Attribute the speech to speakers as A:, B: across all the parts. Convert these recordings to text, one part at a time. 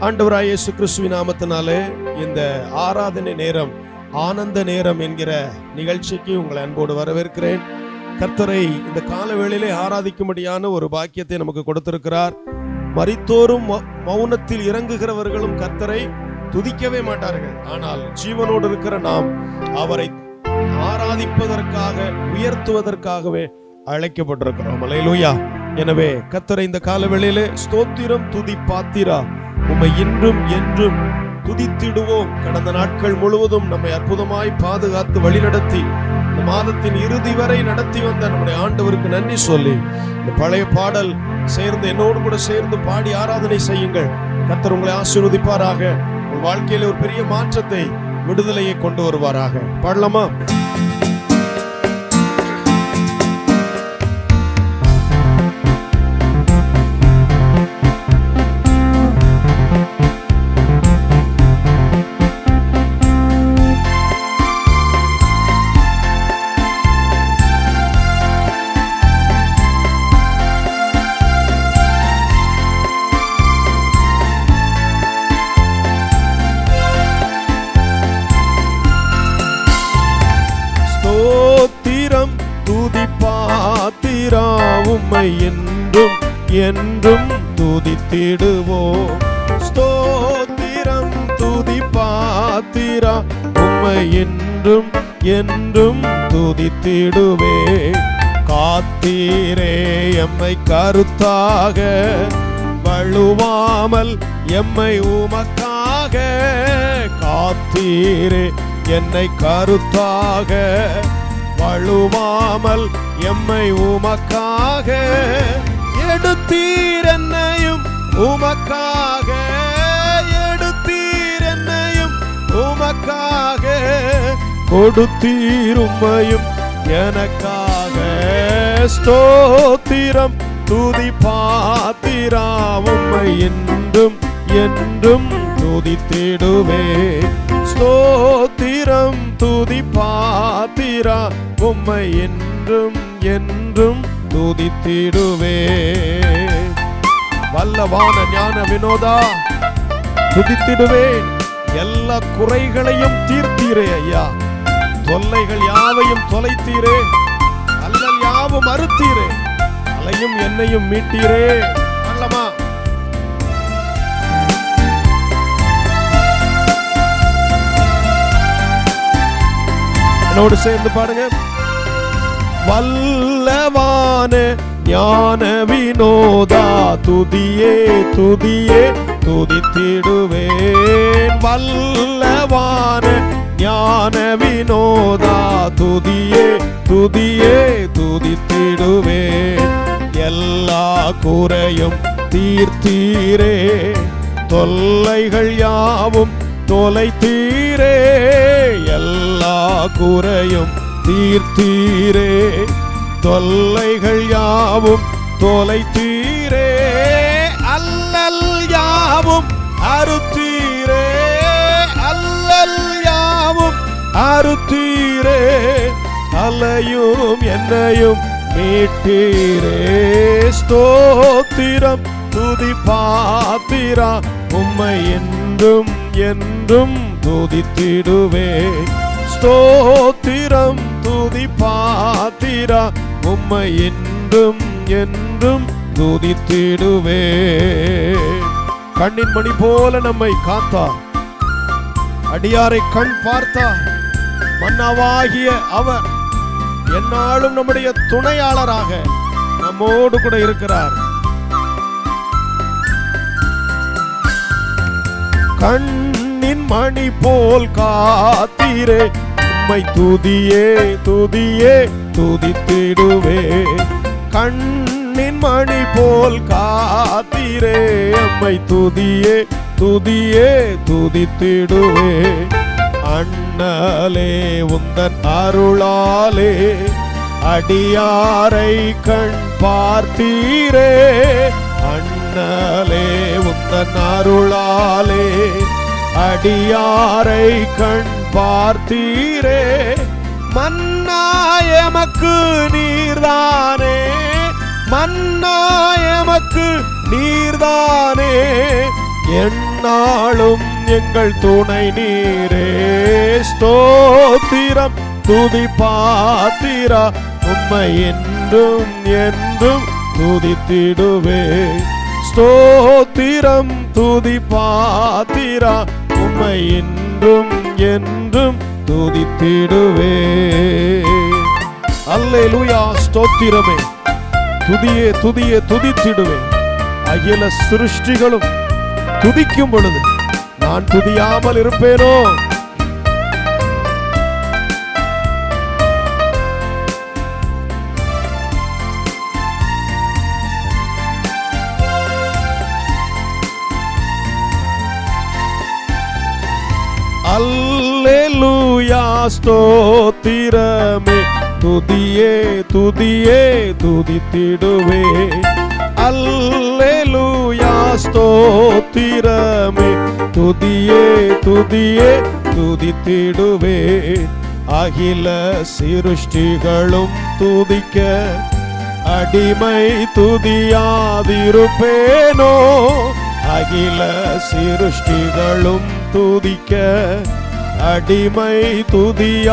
A: ஆண்டவராய் இயேசு கிறிஸ்துவின் நாமத்தினாலே இந்த ஆராதனை நேரம், ஆனந்த நேரம் என்கிற நிகழ்ச்சிக்கு உங்களை அன்போடு வரவேற்கிறேன். கர்த்தரை இந்த கால வேளையிலே ஆராதிக்கும்படியான ஒரு பாக்கியத்தை நமக்கு கொடுத்திருக்கிறார். மரித்தோரும் மௌனத்தில் இறங்குகிறவர்களும் கர்த்தரை துதிக்கவே மாட்டார்கள். ஆனால் ஜீவனோடு இருக்கிற நாம் அவரை ஆராதிப்பதற்காக, உயர்த்துவதற்காகவே அழைக்கப்பட்டிருக்கிறோம். அல்லேலூயா. எனவே கர்த்தரை இந்த கால வேளையிலே ஸ்தோத்திரம், துதி பாத்திரா, உம்மை இன்றும் என்றும் துதித்திடுவோம். கடந்த நாட்கள் முழுவதும் நம்மை அற்புதமாய் பாதுகாத்து வழிநடத்தி இந்த மாதத்தின் இறுதி வரை நடத்தி வந்த நம்முடைய ஆண்டவருக்கு நன்றி சொல்லி இந்த பழைய பாடல் சேர்ந்து என்னோடு கூட சேர்ந்து பாடி ஆராதனை செய்யுங்கள். கர்த்தர் உங்களை ஆசீர்வதிப்பாராக. உங்கள் வாழ்க்கையில ஒரு பெரிய மாற்றத்தை, விடுதலையை கொண்டு வருவாராக. பாடலாமா? உம்மை என்றும் என்றும் துதித்திடுவோம். ஸ்தோத்திரம், துதி பாத்திரா, உம்மை என்றும் என்றும் துதித்திடுவே. காத்தீரே எம்மை கருத்தாக, வழுவாமல் எம்மை உமக்காக. காத்தீரே என்னை கருத்தாக, வழுவாமல் எம்மை உமக்காக. எடுத்தீர் என்னையும் உமக்காக, எடுத்தீர் என்னையும் உமக்காக. கொடுத்தீர் உம்மையும் எனக்காக. ஸ்தோத்திரம், துதி பாத்திரா, உம்மை என்றும் என்றும் துதித்திடுவே. ஸ்தோத்திரம், துதி பாத்திரா, உம்மை என்றும் என்றும் துதித்திடுவே. வல்லவான ஞான வினோதா, துதித்திடுவேன். எல்லா குறைகளையும் தீர்த்தீரே ஐயா. தொல்லைகள் யாவையும் தொலைத்தீரே. அல்லல் யாவும் அறுத்தீரே. அலையும் என்னையும் மீட்டீரே. அல்லமா என்னோடு சேர்ந்து பாடுங்க. வல்லவான ஞான வினோதா, துதியே துதியே துதித்திடுவேன். வல்லவான ஞான வினோதா, துதியே துதியே துதித்திடுவேன். எல்லா குறையும் தீர்த்தீரே. தொல்லைகள் யாவும் தொலைத்தீரே. எல்லா குறையும் தீர்த்தீரே. தொல்லைகள் யாவும் தொலைத்தீரே. அல்லல் யாவும் அறுத்தீரே. அல்லல் யாவும் அறுத்தீரே. அலையும் என்னையும் மீட்டீரே. ஸ்தோத்திரம், துதி பாத்திரா, உம்மை என்றும் என்றும் துதித்திடுவே. ஸ்தோத்திரம், துதி பாத்திரா, உம்மை என்றும் என்றும் துதித்திடுவே. கண்ணின் மணி போல நம்மை காத்தார், அடியாரை கண் பார்த்தார். மன்னாவாகிய அவர் எந்நாளும் நம்முடைய துணையாளராக நம்மோடு கூட இருக்கிறார். கண்ணின் மணி போல் காத்தீரே, உம்மை துதியே துதியே துதித்திடுவே. கண்ணின் மணி போல் காத்தீரே, உம்மை துதியே துதியே துதித்திடுவே. அண்ணலே உந்தன் அருளாலே அடியாரை கண் பார்த்தீரே. அண்ணலே உந்தன் அருளாலே அடியாரை கண் பார்த்தீரே. மன்னாயமக்கு நீர்தானே, மன்னாயமக்கு நீர்தானே. எந்நாளும் எங்கள் துணை நீரே. ஸ்தோத்திரம் துதி பாத்திரா, உம்மை என்றும் என்றும் துதித்திடுவே. ஸ்தோத்திரம் துதி பாத்திரா, உம்மை என்றும் என்றும் துதித்திடுவே. அல்லேலூயா. ஸ்தோத்திரமே, துதியே துதியே துதித்திடுவே. அகில சிருஷ்டிகளும் துதிக்கும் பொழுது நான் துதியாமல் இருப்பேனோ? அல்லேலூயா. ஸ்தோத்திரமே, துதியே துதியே துதித்திடுவே. அல்லேலூயா. ஸ்தோத்திரமே, துதியே துதியே துதித்திடுவே. அகில சிருஷ்டிகளும் துதிக்க அடிமை துதியாதிருப்பேனோ? அகில சிருஷ்டிகளும் துதிக்க அடிமை துதியாதிருப்பேனோ?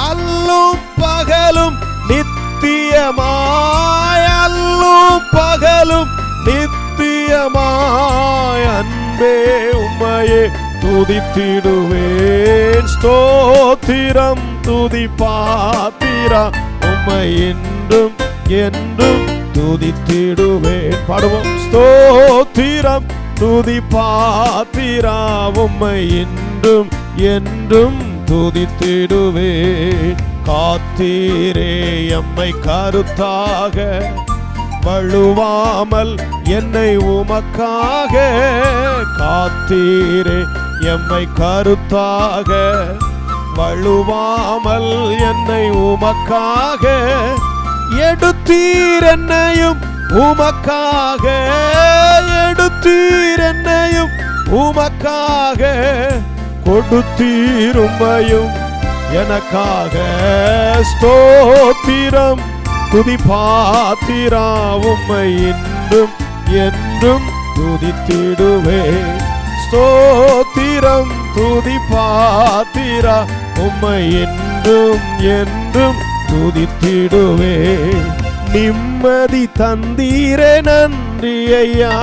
A: அல்லும் பகலும் நித்தியமாய், அல்லும் பகலும் நித்தியமாய் அன்பே உம்மையே துதித்திடுவேன். ஸ்தோத்திரம் துதி பாத்திரா, உம்மை என்றும் என்றும் துதித்திடுவேன். பாடுவோம். ஸ்தோத்திரம் துதி பாத்திரா, உம்மை என்றும் என்றும் துதித்திடுவேன். காத்தீரே எம்மை கருத்தாக, வழுவாமல் என்னை உமக்காக. காத்தீரே எம்மை கருத்தாக, வழுவாமல் என்னை உமக்காக. எடுத்தீர் என்னையும் உமக்காக, எடுத்தீர் என்னையும் உமக்காக. கொடுத்தீர் உம்மையும் எனக்காக. ஸ்தோத்திரம் துதி பாத்திரா, உம்மை என்றும் என்றும் துதித்திடுவே. ஸ்தோத்திரம் துதி பாத்திரா, உம்மை என்றும் என்றும் துதித்திடுவே. நிம்மதி தந்தீரே நன்றி ஐயா,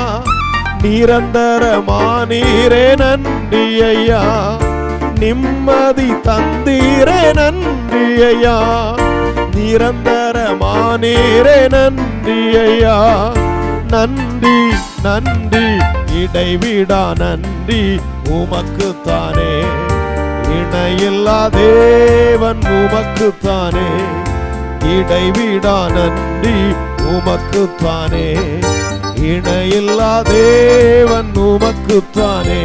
A: நிரந்தரமானீரே நன்றி ஐயா. நிம்மதி தந்தீரே நன்றி ஐயா, நிரந்தரமானீரே நன்றி ஐயா. நன்றி நன்றி இடைவிடா நன்றி உமக்குத்தானே. இணையில்லா தேவன் உமக்குத்தானே. இடைவிடா நன்றி உமக்குத்தானே. இணையில்லா தேவன் உமக்குத்தானே.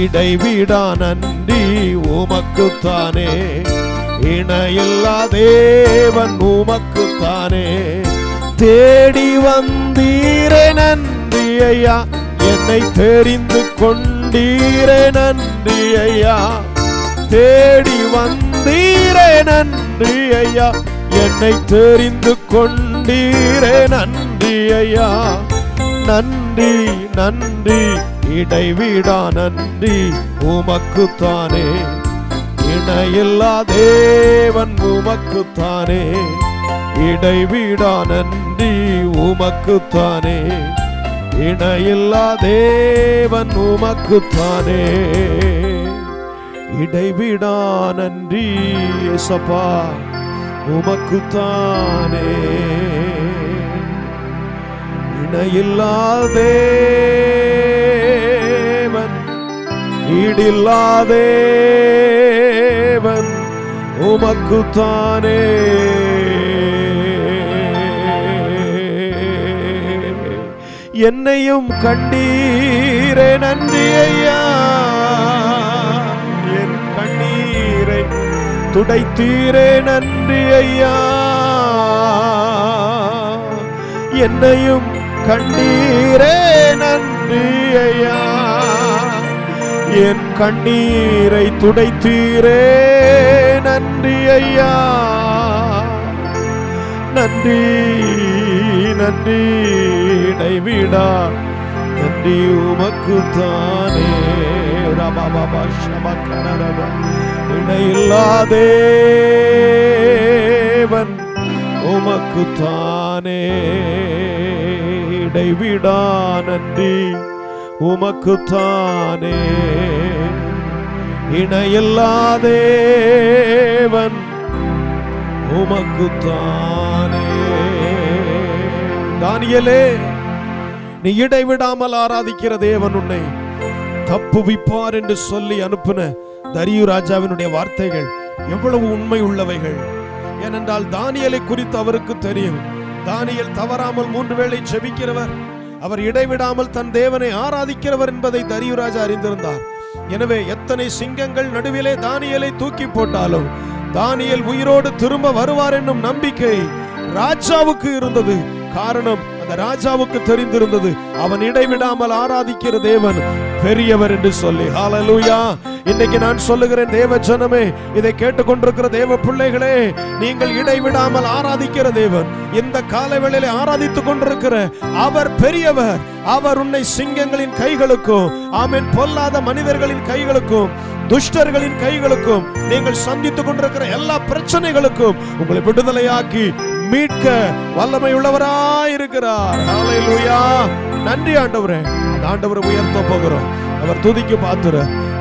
A: இடைவிடா நன்றி உமக்குத்தானே. இணையில்லா தேவன் உமக்குத்தானே. தேடி வந்தீரே நன்றி ஐயா, என்னை தெரிந்து கொண்டீரே நன்றி ஐயா. தேடி வந்தீரே நன்றி ஐயா, என்னை தெரிந்து கொண்டீரே நன்றி ஐயா. நன்றி நன்றி இடைவிடா நன்றி உமக்குத்தானே. இணையில்லா தேவன் உமக்குத்தானே. இடைவிடா நன்றி உமக்குத்தானே. இணையில்லா தேவன் உமக்குத்தானே. இடைவிடா நன்றி இயேசப்பா உமக்குத்தானே. இணையில்லா தேவன், ஈடில்லா தேவன் உமக்குத்தானே. என்னையும் கண்டீரே நன்றி ஐயா, என் கண்ணீரை துடைத்தீரே நன்றி ஐயா. என்னையும் கண்டீரே நன்றி ஐயா, என் கண்ணீரை துடைத்தீரே நன்றி ஐயா. நன்றி நன்றி இடைவிடா நன்றி உமக்குத்தானே. ரபாபா ஷபகரரபா இணையில்லாதேவன் உமக்குத்தானே. இடைவிடா நன்றி உமக்குத்தானே. இணையில்லாதேவன் உமக்குத்தானே. தானியேலே, நீ இடைவிடாமல் ஆராதிக்கிற தேவன் உன்னை தப்புவிப்பார் என்று சொல்லி அனுப்பின தரியு ராஜாவினுடைய வார்த்தைகள் எவ்வளவு உண்மை உள்ளவைகள். ஏனென்றால் தானியேலை குறித்து அவருக்கு தெரியும். தானியேல் தவறாமல் 3 வேளை ஜெபிக்கிறவர், அவர் இடைவிடாமல் தன் தேவனை ஆராதிக்கிறவர் என்பதை தரியு ராஜா அறிந்திருந்தார். எனவே எத்தனை சிங்கங்கள் நடுவிலே தானியேலை தூக்கி போட்டாலும் தானியேல் உயிரோடு திரும்ப வருவார் என்னும் நம்பிக்கை ராஜாவுக்கு இருந்தது. காரணம், அந்த ராஜாவுக்கு தெரிந்திருந்தது அவன் இடைவிடாமல் ஆராதிக்கிற தேவன் பெரியவர் என்று சொல்லி. ஹல்லேலூயா. இன்னைக்கு நான் சொல்லுகிறேன், தேவ ஜனமே, இதை கேட்டுக்கொண்டிருக்கிற தேவ பிள்ளைகளே, நீங்கள் இடைவிடாமல் ஆராதிக்கிற தேவன், இந்த காலவேளையிலே ஆராதித்துக் கொண்டிருக்கிற அவர் பெரியவர். அவர் உன்னை சிங்கங்களின் கைகளுக்கும், ஆமென், பொல்லாத மனிதர்களின் கைகளுக்கும், துஷ்டர்களின் கைகளுக்கும், நீங்கள் சந்தித்துக் கொண்டிருக்கிற எல்லா பிரச்சனைகளுக்கும் உங்களை விடுதலையாக்கி மீட்க வல்லமை உள்ளவராயிருக்கிறார். ஹல்லேலூயா. நன்றி ஆண்டவரே. அந்த ஆண்டவரை உயர்த்த போகிறோம். அவர் துதிக்கு பாத்துற.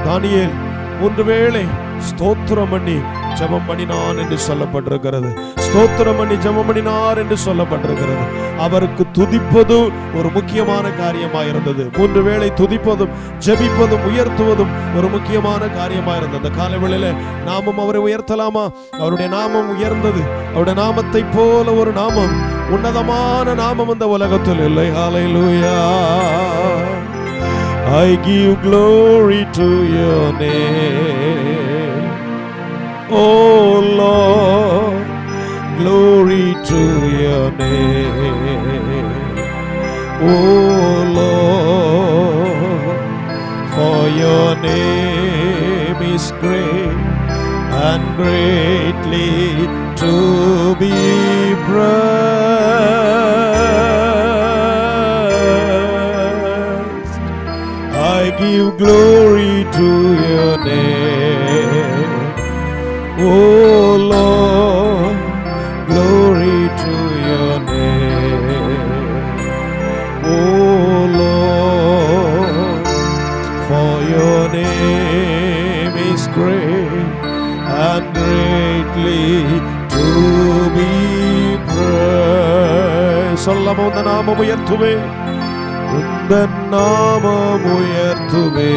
A: தானியேல் 3 வேளை ஸ்தோத்திரம் பண்ணி ஜெபம் பண்ணினான் என்று சொல்லப்பட்டிருக்கிறது. ஸ்தோத்திரம் பண்ணி ஜெபம் பண்ணினார் என்று சொல்லப்பட்டிருக்கிறது. அவருக்கு துதிப்பது ஒரு முக்கியமான காரியமாயிருந்தது. 3 வேளை துதிப்பதும் ஜெபிப்பதும் உயர்த்துவதும் ஒரு முக்கியமான காரியமாயிருந்தது. அந்த காலவேளையில நாமும் அவரை உயர்த்தலாமா? அவருடைய நாமம் உயர்ந்தது. அவருடைய நாமத்தை போல ஒரு நாமம், உன்னதமான நாமம் இந்த உலகத்தில் இல்லை. ஹல்லேலூயா. I give glory to your name, oh Lord, glory to your name, oh Lord, for your name is great and greatly to be praised. I give glory to your name, oh Lord, glory to your name, oh Lord, for your name is great and greatly to be praised. சொல்லமா உந்த நாமம் உயர்த்துவே, உந்த நாமம் உயர்த்துவே.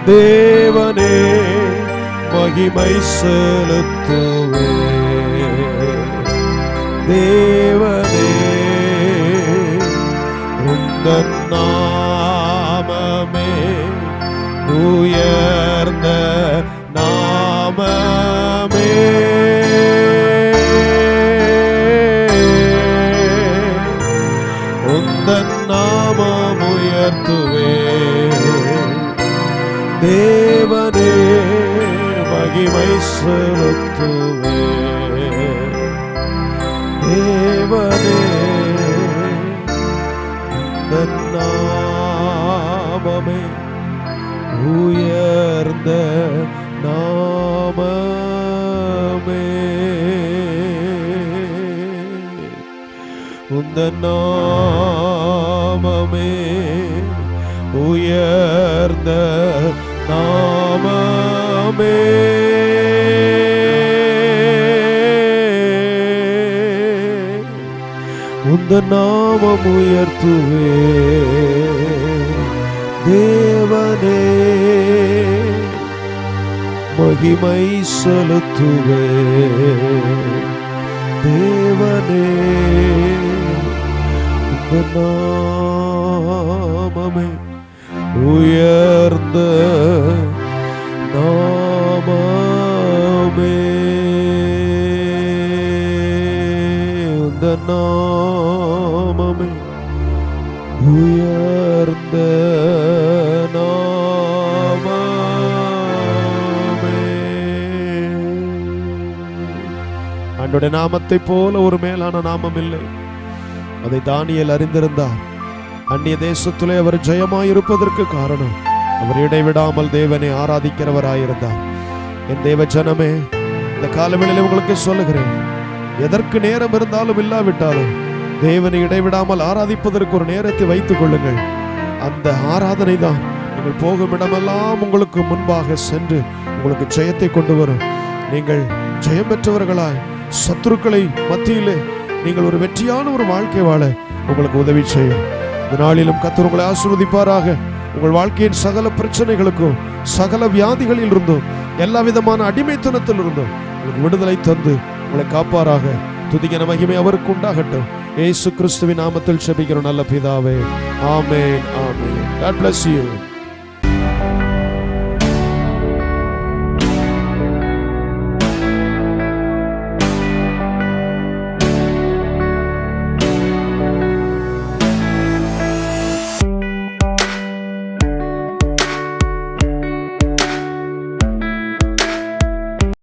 A: தேவனே மகிமை செலுத்துவே. தேவனே உந்த நாமமே உயர்ந்த நாமமே. உந்தன் நாமம் உயர்த்துவே. தேவனே மகிமை செலுத்துவே. தேவனே உந்தன் நாமமே உயர்ந்த நாமமே. உந்தன் நாமமே உயர்ந்த நாமமே. உந்தன் நாமம் உயர்த்துவே. தேவனே மகிமை செலுத்துவே. தேவனே உந்தன் நாமமே உயர்ந்த நாமமே. உந்தன் நாமமே உயர்ந்த நாமமே. ஆண்டவருடைய நாமத்தை போல ஒரு மேலான நாமம் இல்லை. அதை தானியேல் அறிந்திருந்தார். அந்நிய தேசத்திலே அவர் ஜெயமாயிருப்பதற்கு காரணம் அவர் இடைவிடாமல் தேவனை ஆராதிக்கிறவராயிருந்தார். என் தேவ ஜனமே, இந்த காலவேளையிலே உங்களுக்கு சொல்லுகிறேன், எதற்கு நேரம் இருந்தாலும் இல்லாவிட்டாலும் தேவனை இடைவிடாமல் ஆராதிப்பதற்கு ஒரு நேரத்தை வைத்துக் கொள்ளுங்கள். அந்த ஆராதனை தான் நீங்கள் போகும் இடமெல்லாம் உங்களுக்கு முன்பாக சென்று உங்களுக்கு ஜெயத்தை கொண்டு வரும். நீங்கள் ஜெயம் பெற்றவர்களாய் சத்துருக்களை மத்தியிலே நீங்கள் ஒரு வெற்றியான ஒரு வாழ்க்கை வாழ உங்களுக்கு உதவி செய்யும். இந்த நாளிலும் கர்த்தர் உங்களை ஆசீர்வதிப்பாராக. உங்கள் வாழ்க்கையின் சகல பிரச்சனைகளுக்கும் சகல வியாதிகளில் இருந்தும் எல்லா விதமான அடிமைத்தனத்தில் இருந்தும் உங்களுக்கு விடுதலை தந்து உங்களை காப்பாராக. துதிக்கிற மகிமை அவருக்கு உண்டாகட்டும். இயேசு கிறிஸ்துவின் நாமத்தில் ஜெபிக்கிறோம் நல்ல பிதாவே. ஆமென், ஆமென். God bless you.